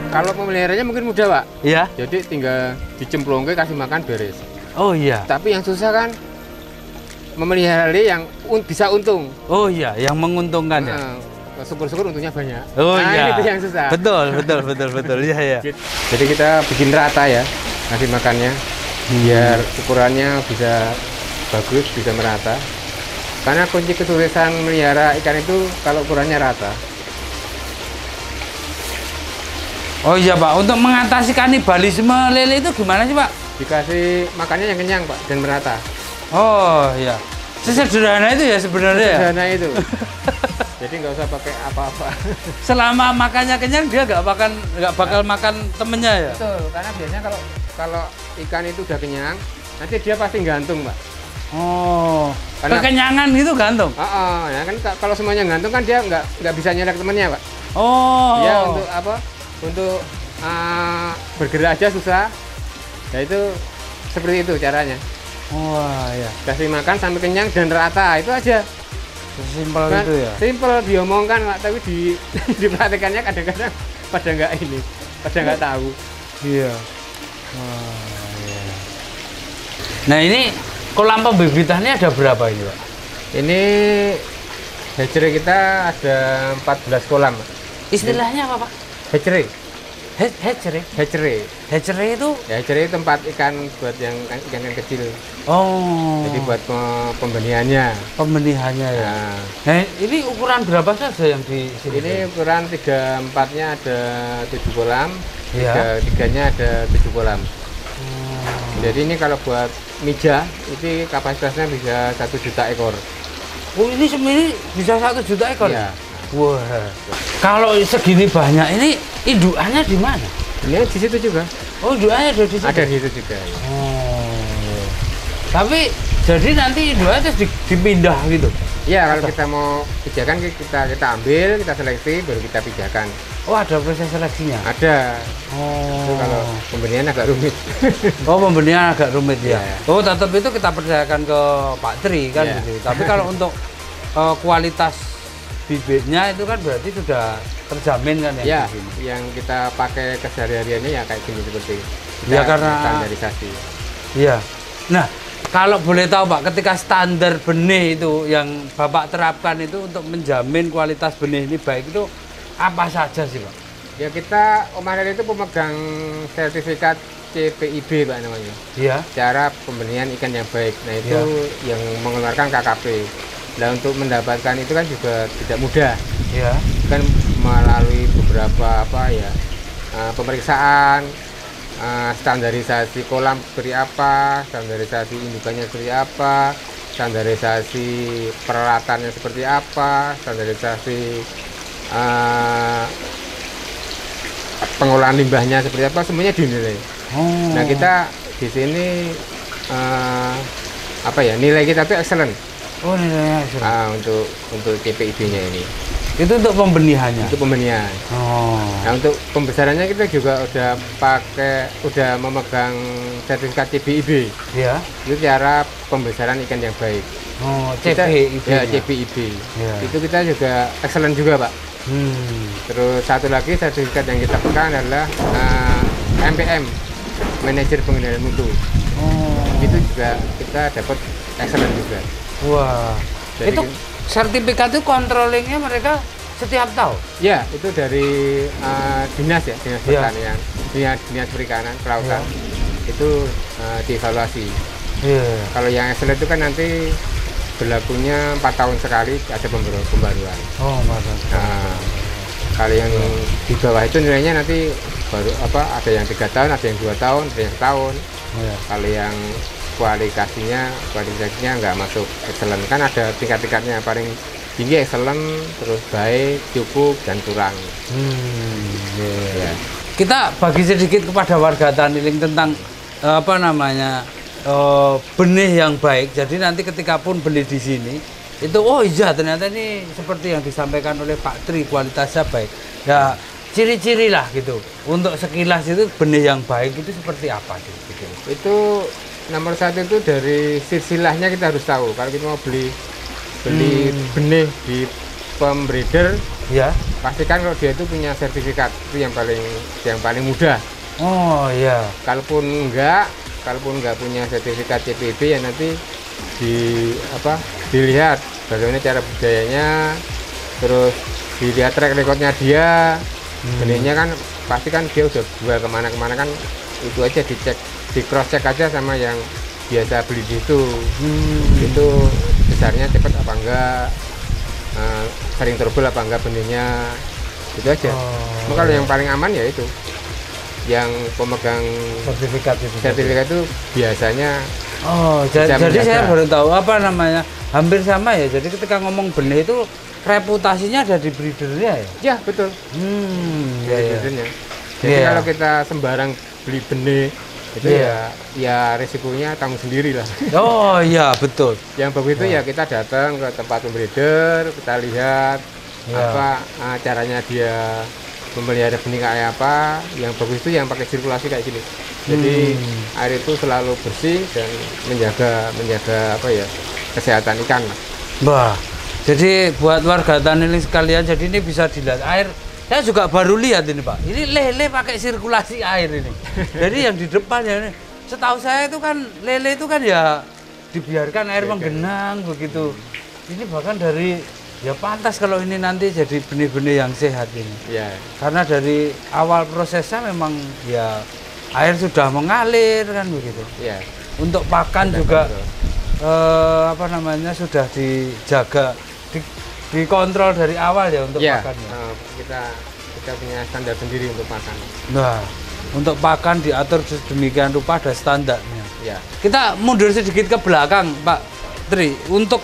Kalau pemeliharanya mungkin mudah, Pak. Iya. Jadi tinggal dicemplungke, kasih makan, beres. Oh iya. Tapi yang susah kan memelihara lele yang bisa untung. Oh iya, yang menguntungkan ya. Syukur-syukur untungnya banyak. Oh nah, iya. itu yang susah. Betul. Iya ya. Jadi kita bikin rata ya, kasih makannya, biar ukurannya bisa bagus, bisa merata. Karena kunci kesuksesan melihara ikan itu kalau ukurannya rata. Oh iya Pak, untuk mengatasi kanibalisme lele itu gimana sih Pak? Dikasih makannya yang kenyang Pak, dan merata. Oh iya, sesederhana itu ya sebenarnya. Sesederhana itu. Jadi nggak usah pakai apa-apa. Selama makannya kenyang dia nggak bakal makan temennya ya. Betul, karena biasanya kalau ikan itu udah kenyang, nanti dia pasti gantung Pak. Oh, Karena, kekenyangan gitu gantung. ya kan kalau semuanya gantung kan dia nggak bisa nyerek temennya Pak. Oh. Dia untuk apa? Untuk bergerak aja susah. Ya itu seperti itu caranya. Wah ya. Kasih makan sampai kenyang dan rata, itu aja. Simpel Kan, itu ya. Simpel diomongkan Pak, tapi dipraktekannya kadang-kadang pada nggak tahu. Iya. Wah, iya. Nah ini kolam pembibitannya ada berapa ini Pak? Ini hatchery kita ada 14 kolam. Istilahnya apa Pak? Hatchery. Hatchery. Hatchery. Hatchery itu? Ya, hatchery tempat ikan buat yang ikan kecil. Oh. Jadi buat pembenihannya. Pembenihannya ya. Nah, ini ukuran berapa saja yang di sini? Ini ukuran 3/4-nya ada 7 kolam, Iya. 3/3-nya ada 7 kolam. Jadi ini kalau buat mija, itu kapasitasnya bisa 1 juta ekor. Oh ini semini bisa 1 juta ekor? Iya. Wah. Kalau segini banyak ini indukannya di mana? Ini di situ juga. Oh indukannya ada di situ? Ada di situ juga. Oh. Tapi jadi nanti indukannya terus dipindah gitu? Iya, kalau kita mau pijakan kita ambil, kita seleksi, baru kita pijakan. Oh ada proses seleksinya? Ada. Oh. Itu kalau pembenihan agak rumit. Oh pembenihan agak rumit ya? Iya. Oh tetap itu kita percayakan ke Pak Tri kan Iya. gitu. Tapi kalau untuk kualitas bibitnya itu kan berarti sudah terjamin kan Ya, di sini? yang kita pakai kesehariannya ya kayak gini seperti kita Ya, karena standarisasi. Iya. Nah, kalau boleh tahu Pak, ketika standar benih itu yang Bapak terapkan itu untuk menjamin kualitas benih ini baik itu apa saja sih Pak? Ya kita Om Ariel itu pemegang sertifikat CPIB Pak namanya. Iya. Cara pembenihan ikan yang baik. Nah itu Iya. yang mengeluarkan KKP. Nah untuk mendapatkan itu kan juga tidak mudah. Iya. Kan melalui beberapa pemeriksaan, standarisasi kolam seperti apa, standarisasi indukannya seperti apa, standarisasi peralatannya seperti apa, standarisasi pengolahan limbahnya seperti apa, semuanya dinilai. Oh. Nah kita di sini nilai kita itu excellent. Oh nilainya untuk CPIB-nya ini. Itu untuk pembenihannya. Untuk pembenihan. Oh. Nah untuk pembesarannya kita juga udah memegang sertifikat CPIB. Iya. Itu cara pembesaran ikan yang baik. Oh CPIB. Ya CPIB. Ya. Itu kita juga excellent juga Pak. Terus satu lagi sertifikat yang kita pegang adalah MPM, Manajer Pengendalian Mutu. Oh. Itu juga kita dapat excellent juga. Wah. Jadi itu sertifikat itu controllingnya mereka setiap tahun? Ya, itu dari dinas pertanian, dinas perikanan, kelautan. Itu dievaluasi. Kalau yang excellent itu kan nanti berlakunya 4 tahun sekali ada pembaruan. Oh, 4 tahun. Nah, kalau yang di bawah itu nilainya nanti baru ada yang 3 tahun, ada yang 2 tahun, ada yang setahun. Kalau yang kualifikasinya nggak masuk excellent, kan ada tingkat-tingkatnya, paling tinggi excellent, terus baik, cukup, dan kurang. Kita bagi sedikit kepada warga Taniling tentang benih yang baik. Jadi nanti ketika pun beli di sini itu oh iya ternyata ini seperti yang disampaikan oleh Pak Tri, kualitasnya baik. Ya ciri-ciri lah gitu. Untuk sekilas itu benih yang baik itu seperti apa sih? Gitu. Itu nomor 1 itu dari silsilahnya kita harus tahu. Kalau kita mau beli benih di pembreeder, Ya. pastikan kalau dia itu punya sertifikat, itu yang paling mudah. Oh iya. Kalaupun enggak punya sertifikat CPB, ya nanti dilihat bagaimana cara budayanya, terus dilihat track recordnya dia. Benihnya kan pasti kan dia udah jual kemana-kemana kan, itu aja dicek, di cross check aja sama yang biasa beli di situ. Itu besarnya cepat apa enggak, sering trouble apa enggak benihnya, itu aja. Kalau yang paling aman ya itu yang pemegang sertifikat itu biasanya. Jadi saya baru tahu apa namanya, hampir sama ya. Jadi ketika ngomong benih itu reputasinya ada di breedernya ya? Ya betul. Breedernya. Jadi kalau kita sembarang beli benih itu ya risikonya tanggung sendiri lah. Oh iya betul. Yang bagus itu ya kita datang ke tempat pembreeder, kita lihat apa caranya dia memelihara benih kayak apa. Yang bagus itu yang pakai sirkulasi kayak gini. Jadi air itu selalu bersih dan menjaga apa ya, kesehatan ikan. Wah, jadi buat warga Taniling sekalian, jadi ini bisa dilihat air. Saya juga baru lihat ini Pak. Ini lele pakai sirkulasi air ini. Jadi yang di depannya ini, setahu saya itu kan lele itu kan ya dibiarkan air menggenang begitu. Ini bahkan dari ya pantas kalau ini nanti jadi benih-benih yang sehat ini. Ya. Karena dari awal prosesnya memang ya air sudah mengalir kan begitu. Ya. Untuk pakan juga apa namanya sudah dijaga, dikontrol dari awal ya untuk pakannya. Kita punya standar sendiri untuk pakan. Nah, untuk pakan diatur sedemikian rupa, ada standarnya. Ya. Kita mundur sedikit ke belakang, Pak Tri. Untuk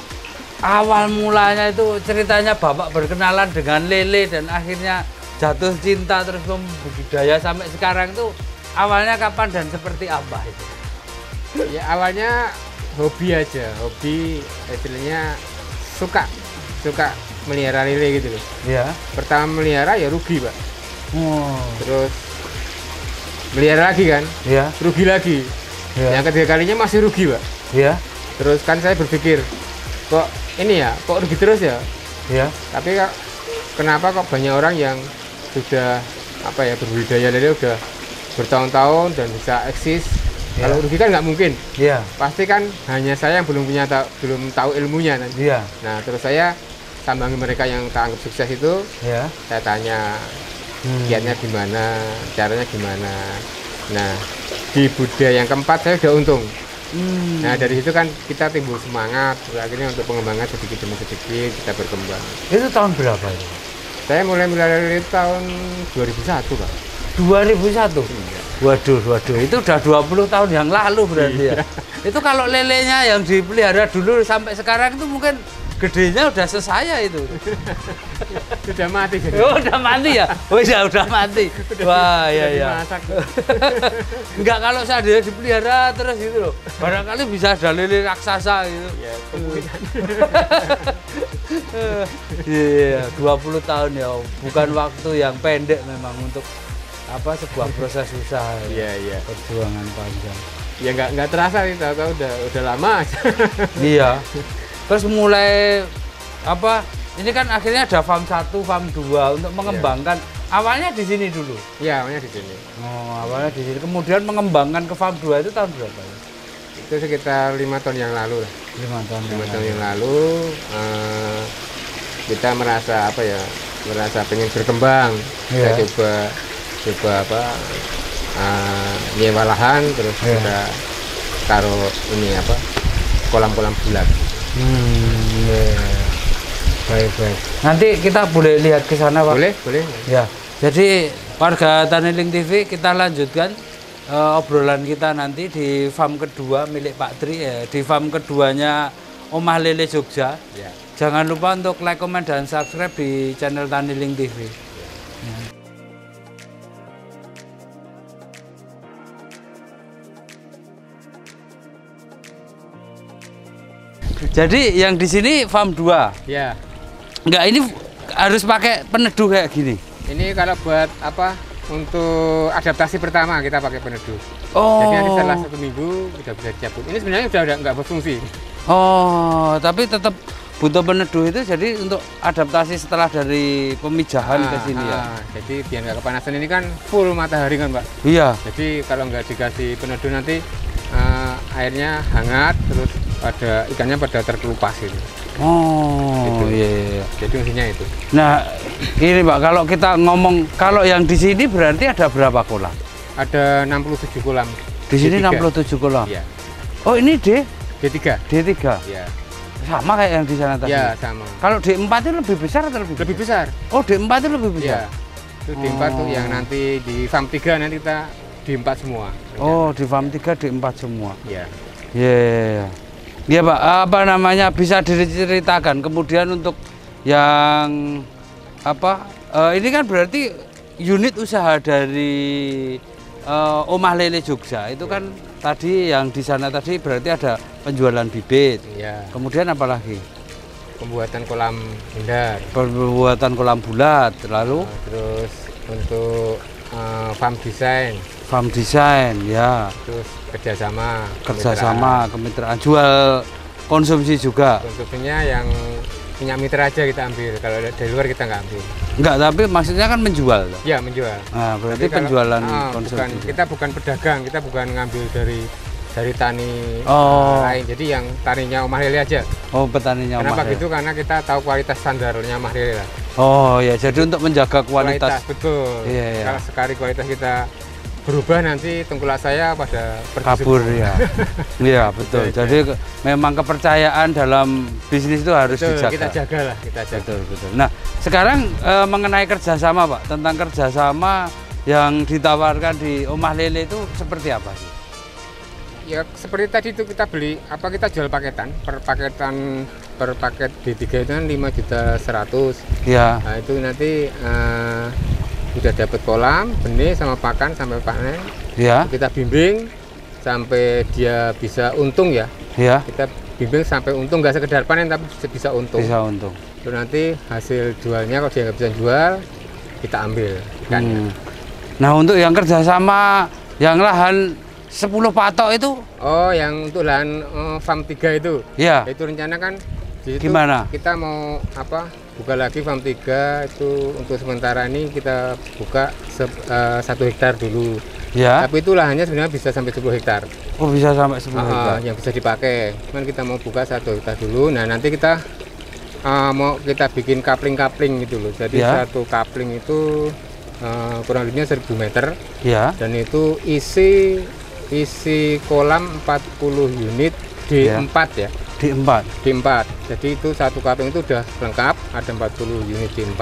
awal mulanya itu ceritanya Bapak berkenalan dengan lele dan akhirnya jatuh cinta terus membudidaya sampai sekarang itu awalnya kapan dan seperti apa itu? Ya awalnya hobi aja, hobi istilahnya suka melihara lele gitu loh. Ya. Pertama melihara ya rugi Pak. Terus melihara lagi kan, rugi lagi. Yang ketiga kalinya masih rugi Pak. Terus kan saya berpikir kok ini ya, kok rugi terus ya. Tapi kenapa kok banyak orang yang sudah apa ya berbudidaya lele udah bertahun-tahun dan bisa eksis. Kalau rugi kan nggak mungkin. Pasti kan hanya saya yang belum tahu ilmunya kan. Nah terus saya sambangi mereka yang tak anggap sukses itu. Saya tanya kiatnya gimana, caranya gimana. Nah di budidaya yang keempat saya udah untung. Nah dari situ kan kita timbul semangat. Akhirnya untuk pengembangan sedikit demi sedikit kita berkembang. Itu tahun berapa itu? Saya mulai melihara tahun 2001 Pak. 2001? Waduh, itu udah 20 tahun yang lalu berarti ya. Itu kalau lelenya yang dipelihara dulu sampai sekarang itu mungkin gedenya udah sesaya itu. Sudah mati. Oh, udah mati ya? Oh iya, udah mati. Wah, iya. Enggak, kalau saya dipelihara terus gitu loh. Barangkali bisa ada lele raksasa gitu. Iya, 20 tahun ya. Bukan waktu yang pendek memang untuk sebuah proses usaha. Iya. Perjuangan panjang. Ya nggak terasa nih, tahu udah lama. Iya. Terus mulai ini kan akhirnya ada farm 1, farm 2 untuk mengembangkan. Awalnya di sini dulu. Iya, awalnya di sini. Oh, awalnya di sini. Kemudian mengembangkan ke farm 2 itu tahun berapa? Itu sekitar 5 tahun yang lalu lah. 5 tahun yang lalu kita merasa pengen berkembang. Kita coba nyewa lahan, terus kita taruh ini kolam-kolam bulat. Baik. Nanti kita boleh lihat ke sana Pak? Boleh. Ya. Jadi warga Taniling TV, kita lanjutkan obrolan kita nanti di farm kedua milik Pak Tri di farm keduanya Omah Lele Jogja. Ya. Jangan lupa untuk like, komen, dan subscribe di channel Taniling TV. Ya. Jadi yang di sini farm 2. Ya. Enggak, ini harus pakai peneduh kayak gini. Ini kalau buat untuk adaptasi pertama kita pakai peneduh. Oh. Jadi nanti setelah 1 minggu udah bisa dicabut. Ini sebenarnya udah nggak berfungsi. Oh, tapi tetap butuh peneduh itu jadi untuk adaptasi setelah dari pemijahan ke sini ya. Jadi biar nggak kepanasan, ini kan full matahari kan Pak. Iya. Jadi kalau nggak dikasih peneduh nanti airnya hangat, terus ikannya pada terkelupas gitu. Oh gitu. Iya. Jadi fungsinya itu. Nah ini Pak, kalau kita ngomong kalau yang di sini berarti ada berapa kolam? Ada 67 kolam. Di sini D3. 67 kolam. Iya. Oh ini D3. D3. Iya. Sama kayak yang di sana tadi. Iya, sama. Kalau D4 itu lebih besar atau lebih besar? Oh, D4 itu lebih besar. Iya. Itu D4 tuh yang nanti di farm 3 nanti kita D4 semua. Oh, di farm 3 D4 semua. Iya. Iya. Iya, Pak. Apa namanya? Bisa diceritakan kemudian untuk yang apa? Ini kan berarti unit usaha dari Omah Lele Jogja. Itu kan tadi yang di sana tadi berarti ada penjualan bibit. Iya. Kemudian apa lagi? Pembuatan kolam bundar. Pembuatan kolam bulat. Lalu terus untuk farm design. Farm design, ya. Terus kerjasama kemitraan, jual konsumsi juga. Konsumsinya yang punya mitra aja kita ambil, kalau dari luar kita nggak ambil. Enggak, tapi maksudnya kan menjual. Iya, menjual. Nah, berarti penjualan konsumsi. Kita bukan pedagang, kita bukan ngambil dari tani lain. Jadi yang taninya Omah Lele aja. Oh, petaninya Omah Lele. Kenapa gitu? Karena kita tahu kualitas standarnya Omah Lele lah. Oh ya, jadi untuk menjaga kualitas. Betul. Iya. Kalau sekali kualitas kita berubah, nanti tengkulak saya pada kabur ya. Iya, betul. Jadi memang kepercayaan dalam bisnis itu harus dijaga. Kita jaga lah, kita jaga. Betul. Nah, sekarang mengenai kerjasama Pak, tentang kerjasama yang ditawarkan di Omah Lele itu seperti apa sih? Ya seperti tadi itu kita beli, kita jual paketan, per paket D3 itu kan 5.100.000. Ya. Nah itu nanti udah dapat kolam, benih sama pakan sampai panen. Ya. Kita bimbing sampai dia bisa untung ya. Ya. Kita bimbing sampai untung, nggak sekedar panen tapi bisa untung. Bisa untung. Terus nanti hasil jualnya kalau dia nggak bisa jual, kita ambil ikannya. Nah untuk yang kerjasama yang lahan 10 patok itu? Oh, yang untuk lahan farm 3 itu? Ya. Itu rencana kan di situ gimana? Kita mau buka lagi farm 3 itu untuk sementara ini kita buka 1 hektar dulu. Ya. Tapi itu lahannya sebenarnya bisa sampai 10 hektar. Oh, bisa sampai 10 hektar. Yang bisa dipakai. Cuman kita mau buka 1 hektar dulu. Nah, nanti kita mau kita bikin kapling-kapling gitu loh. Jadi satu kapling itu kurang lebihnya 1000 meter. Ya. Dan itu isi kolam 40 unit D4 ya. D4. Jadi itu satu kapling itu udah lengkap, ada 40 unit D4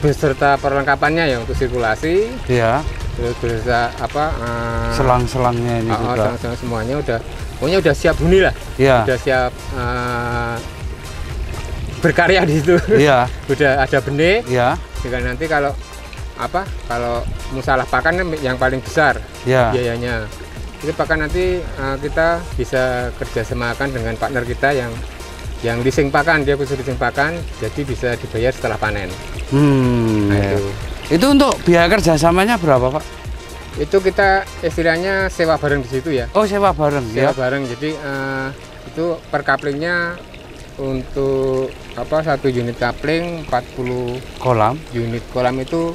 beserta perlengkapannya ya untuk sirkulasi. Iya. Terus beserta selang-selangnya ini juga. Selang semuanya pokoknya udah siap huni lah. Iya. Udah siap berkarya di situ. Iya. Udah ada benih. Iya. Tinggal nanti kalau masalah pakan yang paling besar biayanya. Itu pakan nanti kita bisa kerjasamakan dengan partner kita yang leasing pakan, dia khusus leasing pakan, jadi bisa dibayar setelah panen. Nah, itu untuk biaya kerjasamanya berapa Pak? Itu kita istilahnya sewa bareng di situ ya. Oh, sewa bareng. Sewa bareng, jadi itu per kaplingnya untuk 1 unit kapling 40 kolam. Unit kolam itu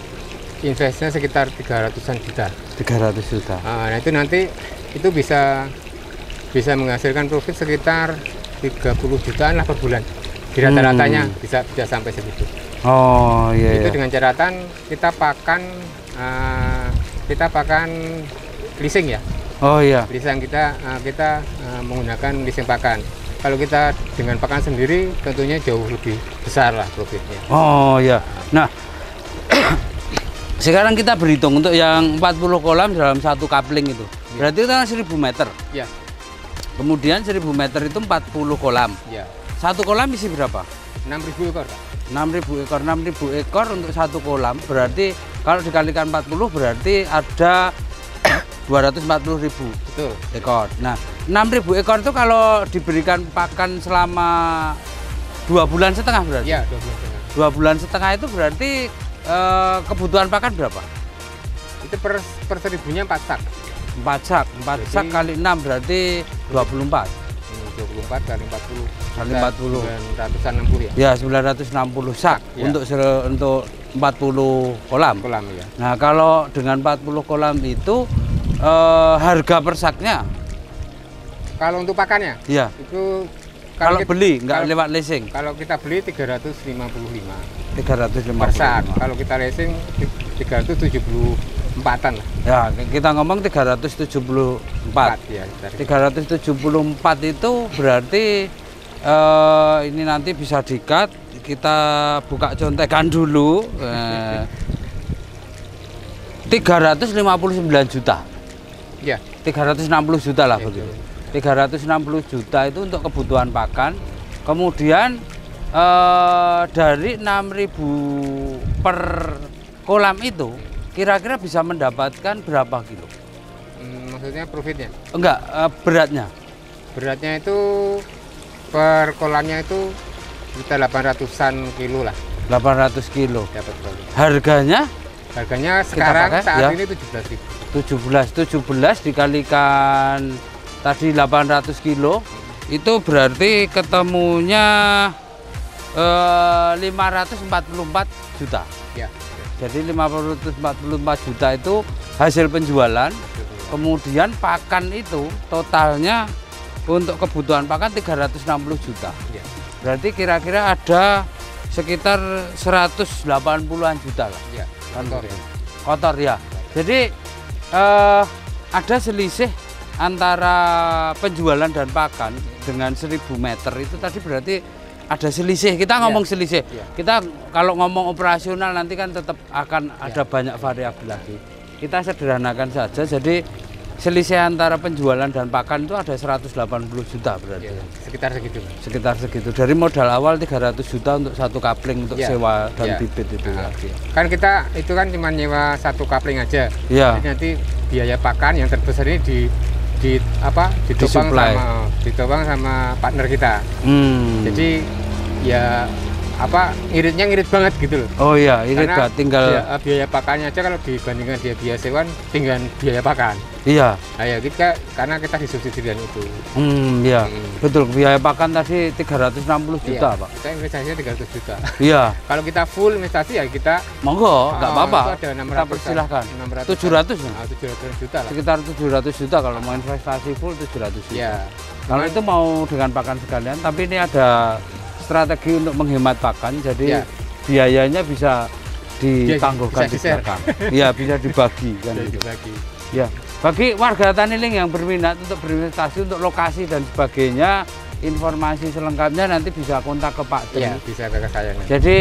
investnya sekitar 300-an juta. 300 juta. Nah itu nanti itu bisa menghasilkan profit sekitar 30 jutaan lah per bulan. Di rata-ratanya bisa sampai segitu. Oh iya. Itu dengan catatan kita pakan leasing ya. Oh iya. Leasing kita menggunakan leasing pakan. Kalau kita dengan pakan sendiri tentunya jauh lebih besar lah profitnya. Oh iya. Nah sekarang kita berhitung untuk yang 40 kolam dalam satu kapling itu. Berarti itu kan 1000 meter. Ya. Kemudian 1000 meter itu 40 kolam. Ya. Satu kolam isi berapa? 6.000 ekor. 6.000 ekor. 6.000 ekor untuk satu kolam. Berarti kalau dikalikan 40 berarti ada 240.000 Betul. ekor. Nah, 6.000 ekor itu kalau diberikan pakan selama 2,5 bulan berarti? Ya, 2,5 bulan. 2,5 bulan itu berarti kebutuhan pakan berapa? Itu per 1000-nya 4 sak. 4 sak kali 6 berarti 24. 24 kali 40 kali 40 960 ya. Ya, 960 sak ya. untuk 40 kolam. Kolam ya. Nah, kalau dengan 40 kolam itu harga per saknya? Kalau untuk pakannya? Iya. Itu kalau beli nggak lewat leasing? Kalau kita beli 355. 355 per sak. Kalau kita leasing 374-an lah. Ya, kita ngomong 374. Ya, 374 itu berarti ini nanti bisa di-cut. Kita buka contekan dulu. 359 juta. Ya. 360 juta lah begitu. 360 juta itu untuk kebutuhan pakan. Kemudian dari 6.000 per kolam itu kira-kira bisa mendapatkan berapa kilo? Maksudnya profitnya? Enggak, beratnya. Beratnya itu per kolamnya itu kita 800-an kilo lah. 800 kilo. Dapat kilo. Harganya? Harganya sekarang pakai, saat ya? ini 17.000. 17 dikalikan tadi 800 kilo itu berarti ketemunya 544 juta. Ya. Jadi 544 juta itu hasil penjualan. Kemudian pakan itu totalnya untuk kebutuhan pakan 360 juta. Ya. Berarti kira-kira ada sekitar 180-an juta lah. Ya. Kotor ya. Kotor ya. Jadi ada selisih antara penjualan dan pakan dengan 1000 meter itu tadi berarti ada selisih. Kita ngomong selisih. Kita kalau ngomong operasional nanti kan tetap akan ada banyak variabel lagi. Kita sederhanakan saja. Jadi selisih antara penjualan dan pakan itu ada 180 juta berarti. Sekitar segitu. Sekitar segitu. Dari modal awal 300 juta untuk satu kapling untuk sewa dan bibit itu. Kan kita itu kan cuma nyewa satu kapling aja. Ya. Jadi nanti biaya pakan yang terbesar ini ditopang sama partner kita. Jadi ya iritnya ngirit banget gitu loh. Oh iya, irit gak tinggal biaya pakannya aja kalau dibandingkan dia biaya sewan tinggal biaya pakan. Iya. Nah, ya karena kita disubsidi dengan itu. Iya. Betul, biaya pakan tadi 360 juta, Pak. Kita investasinya 300 juta. Iya. Kalau kita full investasi ya kita monggo, nggak apa-apa. Ada 600. Kita persilahkan. 700 juta lah. Sekitar 700 juta kalau mau investasi full 700 juta. Iya. Kalau itu mau dengan pakan sekalian, tapi ini ada strategi untuk menghemat pakan, jadi biayanya bisa ditangguhkan di belakang. Iya, bisa dibagi kan. Dibagi. Ya, bagi warga Taniling yang berminat untuk berinvestasi untuk lokasi dan sebagainya, informasi selengkapnya nanti bisa kontak ke Pak Tri. Iya, bisa ke saya. Jadi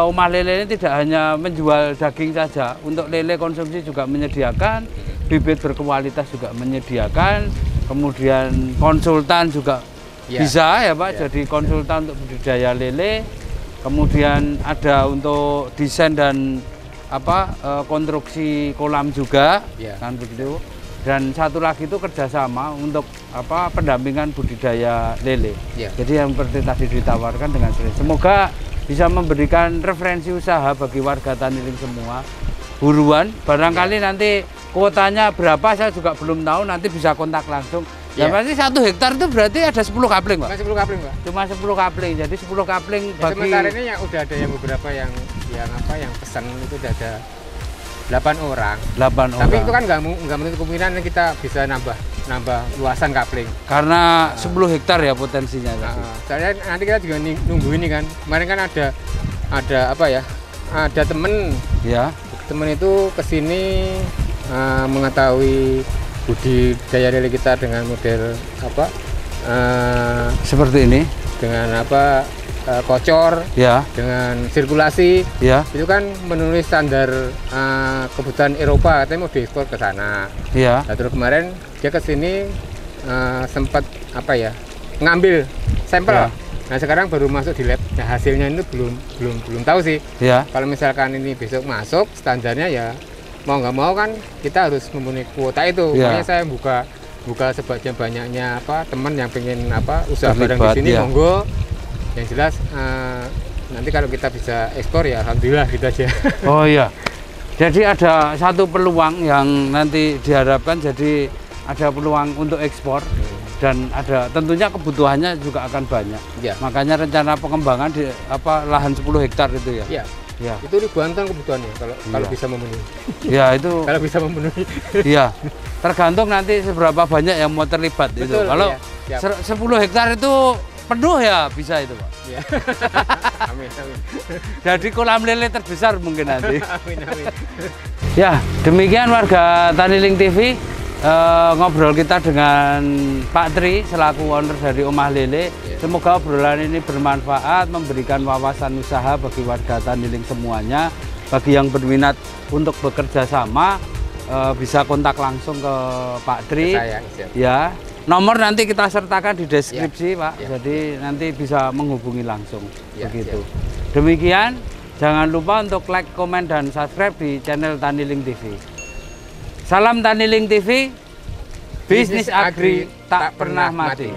Omah Lele ini tidak hanya menjual daging saja, untuk lele konsumsi juga menyediakan, bibit berkualitas juga menyediakan, kemudian konsultan juga bisa ya Pak, jadi konsultan untuk budidaya lele, kemudian ada untuk desain dan konstruksi kolam juga, kan begitu. Dan satu lagi itu kerjasama untuk pendampingan budidaya lele. Jadi yang seperti tadi ditawarkan dengan semoga bisa memberikan referensi usaha bagi warga Taniling semua. Buruan, barangkali nanti kuotanya berapa saya juga belum tahu, nanti bisa kontak langsung. Ya pasti 1 hektar itu berarti ada 10 kapling, Pak. Cuma 10 kapling, Pak. Cuma 10 kapling. Jadi 10 kapling bagi sementara ini yang udah ada yang beberapa yang pesan itu udah ada 8 orang. 8 orang. Tapi itu kan nggak menutup kemungkinan kita bisa nambah luasan kapling. Karena 10 hektar ya potensinya. Soalnya nanti kita juga nunggu ini kan. Kemarin kan ada temen. Ya. Temen itu kesini mengetahui budidaya lele kita dengan model seperti ini, dengan kocor, dengan sirkulasi, itu kan menulis standar kebutuhan Eropa, katanya mau diekspor ke sana. Nah, terus kemarin dia kesini sempat ngambil sampel. Nah, sekarang baru masuk di lab. Nah, hasilnya itu belum tahu sih. Kalau misalkan ini besok masuk, standarnya ya mau nggak mau kan kita harus memenuhi kuota itu. Makanya saya buka sebanyak-banyaknya teman yang pengen usaha bareng di sini, monggo. Yang jelas nanti kalau kita bisa ekspor ya alhamdulillah gitu aja. Oh iya. Jadi ada satu peluang yang nanti diharapkan, jadi ada peluang untuk ekspor. dan ada tentunya kebutuhannya juga akan banyak. Ya. Makanya rencana pengembangan di lahan 10 hektar itu ya. Iya. Ya. Itu ribuan ton kebutuhannya kalau bisa memenuhi. Ya itu. Kalau bisa memenuhi. Iya. Tergantung nanti seberapa banyak yang mau terlibat. Betul, itu. Kalau iya. 10 hektar itu penuh ya bisa itu, Pak. Iya. Amin, amin. Jadi kolam lele terbesar mungkin nanti. Amin, amin. Ya, demikian warga Taniling TV ngobrol kita dengan Pak Tri selaku owner dari Omah Lele. Semoga obrolan ini bermanfaat, memberikan wawasan usaha bagi warga Taniling semuanya. Bagi yang berminat untuk bekerja sama, bisa kontak langsung ke Pak Tri. Saya, ya, nomor nanti kita sertakan di deskripsi, Pak. Ya. Jadi nanti bisa menghubungi langsung, begitu. Ya. Demikian, jangan lupa untuk like, komen, dan subscribe di channel Taniling TV. Salam Taniling TV, bisnis agri tak pernah mati.